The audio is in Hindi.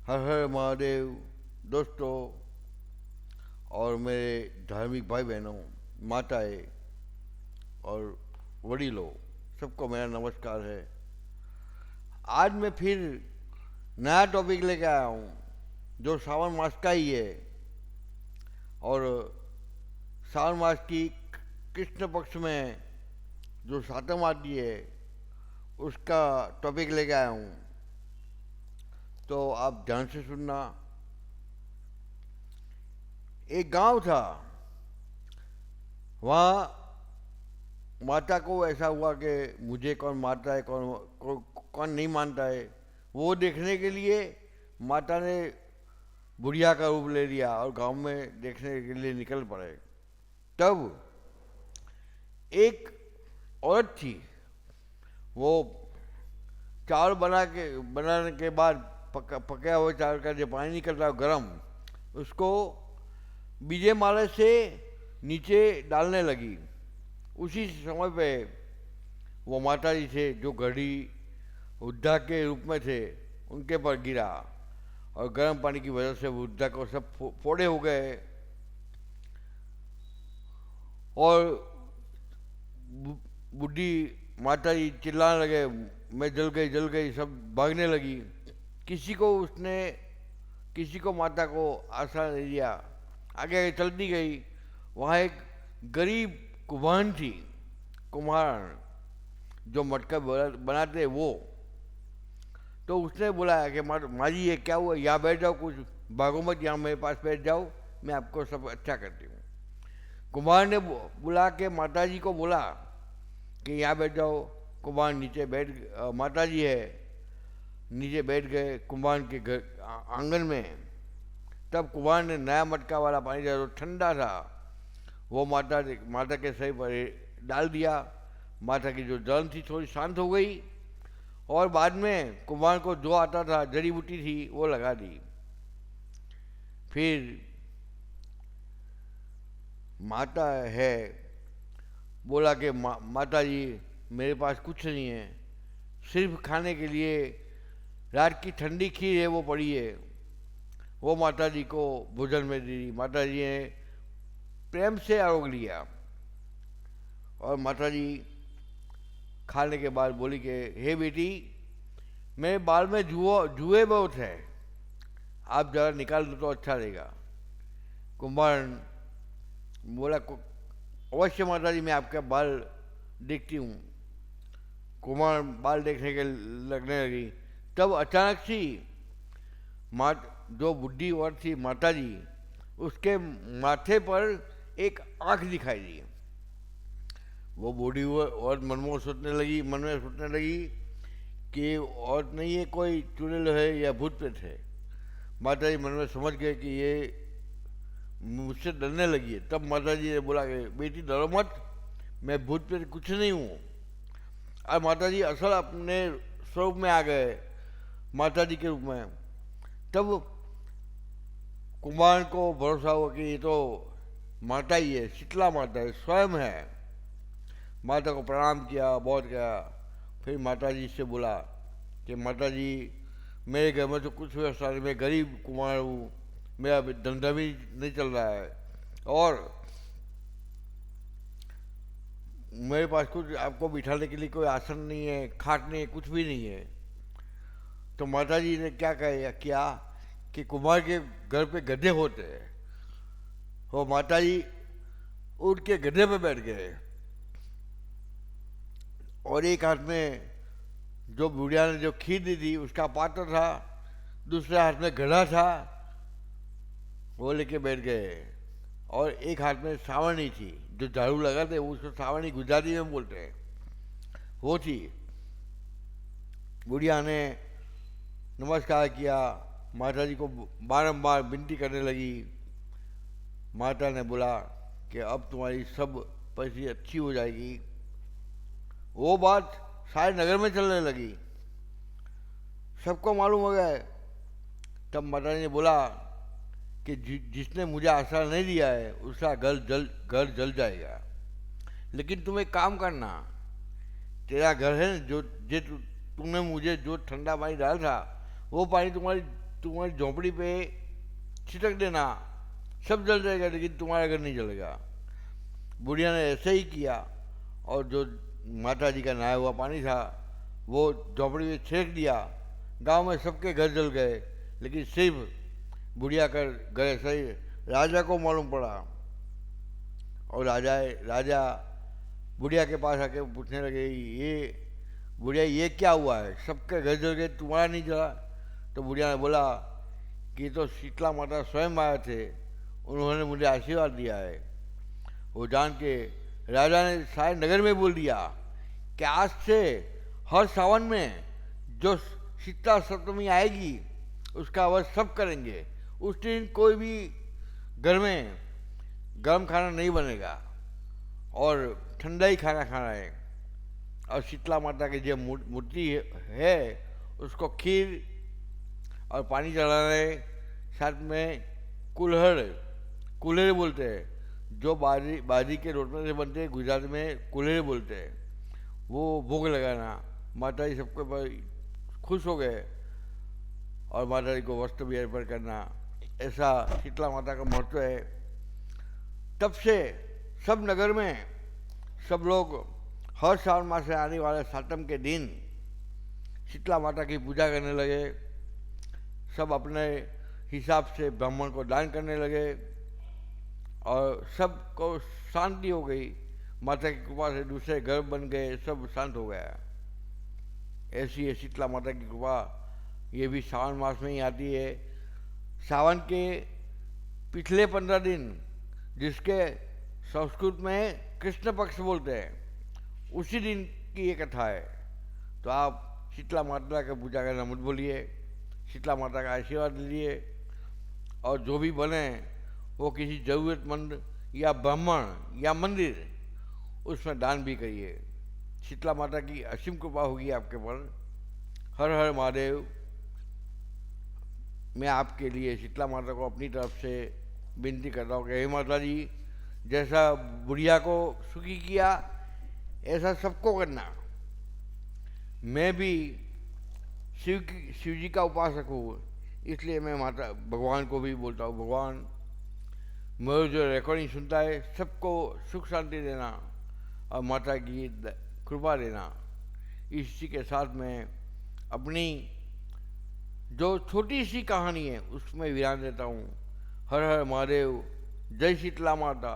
हर हर महादेव। दोस्तों और मेरे धार्मिक भाई बहनों, माताएं और वडीलों, सबको मेरा नमस्कार है। आज मैं फिर नया टॉपिक लेके आया हूँ जो श्रावण मास का ही है। और श्रावण मास की कृष्ण पक्ष में जो सातम आती है उसका टॉपिक लेके आया हूँ, तो आप ध्यान से सुनना। एक गांव था, वहाँ माता को ऐसा हुआ कि मुझे कौन मारता है, कौन नहीं मानता है। वो देखने के लिए माता ने बुढ़िया का रूप ले लिया और गांव में देखने के लिए निकल पड़े। तब एक औरत थी, वो चावल बनाने के बाद पका हुआ चावल का जो पानी निकल रहा है गरम, उसको बीजे माले से नीचे डालने लगी। उसी समय पे वो माता जी थे जो घड़ी वृद्धा के रूप में थे, उनके पर गिरा और गर्म पानी की वजह से वृद्धा को सब फोड़े हो गए। और बुढ़ी माता जी चिल्लाने लगे, मैं जल गई, सब भागने लगी। किसी को माता को आसरा नहीं दिया, आगे आगे चलती गई। वहाँ एक गरीब कुम्हार थी, कुम्हार जो मटका बनाते वो। तो उसने बुलाया कि माँ जी ये क्या हुआ, यहाँ बैठ जाओ, कुछ भागो मत, यहाँ मेरे पास बैठ जाओ, मैं आपको सब अच्छा करती हूँ। कुम्हार ने बुला के माता जी को बोला कि यहाँ बैठ जाओ। कुम्हार नीचे माता जी है, नीचे बैठ गए कुम्हार के घर आंगन में। तब कुम्हार ने नया मटका वाला पानी दिया, तो ठंडा था, वो माता के सर पर डाल दिया। माता की जो जलन थी थोड़ी शांत हो गई। और बाद में कुम्हार को जो आता था, जड़ी बूटी थी, वो लगा दी। फिर माता है बोला कि माता जी मेरे पास कुछ नहीं है, सिर्फ खाने के लिए रात की ठंडी खीर है वो पड़ी है। वो माता जी को भोजन में दी। माता जी ने प्रेम से आरोग लिया और माता जी खाने के बाद बोली कि हे बेटी, मेरे बाल में जुए बहुत है, आप जरा निकाल दो तो अच्छा रहेगा। कुम्हार बोला अवश्य माता जी, मैं आपका बाल देखती हूँ। कुम्हार बाल देखने के लगने लगी। तब अचानक सी जो बुढ़ी औरत थी माता जी, उसके माथे पर एक आंख दिखाई दी। वो बूढ़ी औरत मन में सोचने लगी कि औरत नहीं है, कोई चुड़ैल है या भूत प्रेत है। माता जी मन में समझ गए कि ये मुझसे डरने लगी है। तब माता जी ने बोला कि बेटी डरो मत, मैं भूत प्रेत कुछ नहीं हूँ। और माता जी असल अपने स्वरूप में आ गए, माता जी के रूप में। तब कुम्हार को भरोसा हुआ कि ये तो माता ही है, शीतला माता है, स्वयं है। माता को प्रणाम किया, बहुत किया। फिर माता जी से बोला कि माता जी मेरे घर में तो कुछ व्यवस्था नहीं, मैं गरीब कुम्हार हूँ, मेरा धंधा भी नहीं चल रहा है, और मेरे पास कुछ आपको बिठाने के लिए कोई आसन नहीं है, खाट नहीं है, कुछ भी नहीं है। तो माता जी ने क्या किया कि कुम्हार के घर पे गधे होते हैं, वो माता जी उठ के गधे पे बैठ गए और एक हाथ में जो बुढ़िया ने जो खीर दी थी उसका पात्र था, दूसरे हाथ में घड़ा था, वो लेके बैठ गए। और एक हाथ में सावनी थी, जो झाड़ू लगाते उसको सावनी गुजराती में बोलते हैं, वो थी। बुढ़िया ने नमस्कार किया, माता जी को बारंबार विनती करने लगी। माता ने बोला कि अब तुम्हारी सब परिस्थिति अच्छी हो जाएगी। वो बात सारे नगर में चलने लगी, सबको मालूम हो गया। तब माता जी ने बोला कि जिसने मुझे आसरा नहीं दिया है उसका घर जल जाएगा। लेकिन तुम एक काम करना, तेरा घर है ना, जो तूने मुझे जो ठंडा पानी डाला था, वो पानी तुम्हारी तुम्हारी झोंपड़ी पे छिटक देना, सब जल जाएगा लेकिन तुम्हारा घर नहीं जलेगा। बुढ़िया ने ऐसे ही किया और जो माता जी का नहाया हुआ पानी था वो झोंपड़ी में छिड़क दिया। गांव में सबके घर जल गए लेकिन सिर्फ बुढ़िया का घर ऐसा ही राजा को मालूम पड़ा। और राजा बुढ़िया के पास आके पूछने लगे, ये बुढ़िया ये क्या हुआ है, सबके घर जल गए तुम्हारा नहीं जला? तो बुढ़िया ने बोला कि ये तो शीतला माता स्वयं आए थे, उन्होंने मुझे आशीर्वाद दिया है। वो जान के राजा ने सारे नगर में बोल दिया कि आज से हर सावन में जो शीतला सप्तमी आएगी उसका अवश्य सब करेंगे। उस दिन कोई भी घर में गर्म खाना नहीं बनेगा और ठंडा ही खाना खाना है। और शीतला माता की जो मूर्ति है उसको खीर और पानी चढ़ाने, साथ में कुल्हड़ बोलते हैं, जो बाजरी के रोटने से बनते हैं, गुजरात में कुल्हड़ बोलते हैं, वो भोग लगाना। माता जी सबके खुश हो गए और माता जी को वस्त्र भी अर्पण करना, ऐसा शीतला माता का महत्व है। तब से सब नगर में सब लोग हर श्रावण मास से आने वाले सातम के दिन शीतला माता की पूजा करने लगे। सब अपने हिसाब से ब्राह्मण को दान करने लगे और सबको शांति हो गई। माता की कृपा से दूसरे घर बन गए, सब शांत हो गया। ऐसी है शीतला माता की कृपा। ये भी सावन मास में ही आती है। सावन के पिछले 15 दिन, जिसके संस्कृत में कृष्ण पक्ष बोलते हैं, उसी दिन की ये कथा है। तो आप शीतला माता का पूजा करना मत भूलिए, शीतला माता का आशीर्वाद लीजिए और जो भी बने वो किसी ज़रूरतमंद या ब्राह्मण या मंदिर उसमें दान भी करिए। शीतला माता की असीम कृपा होगी आपके पर। हर हर महादेव। मैं आपके लिए शीतला माता को अपनी तरफ से विनती करता हूँ कि हे माता जी, जैसा बुढ़िया को सुखी किया ऐसा सबको करना। मैं भी शिव जी का उपासक हूँ, इसलिए मैं माता भगवान को भी बोलता हूँ, भगवान मेरे जो रिकॉर्डिंग सुनता है सबको सुख शांति देना और माता की कृपा देना। इसी के साथ में अपनी जो छोटी सी कहानी है उसमें विराम देता हूँ। हर हर महादेव। जय शीतला माता।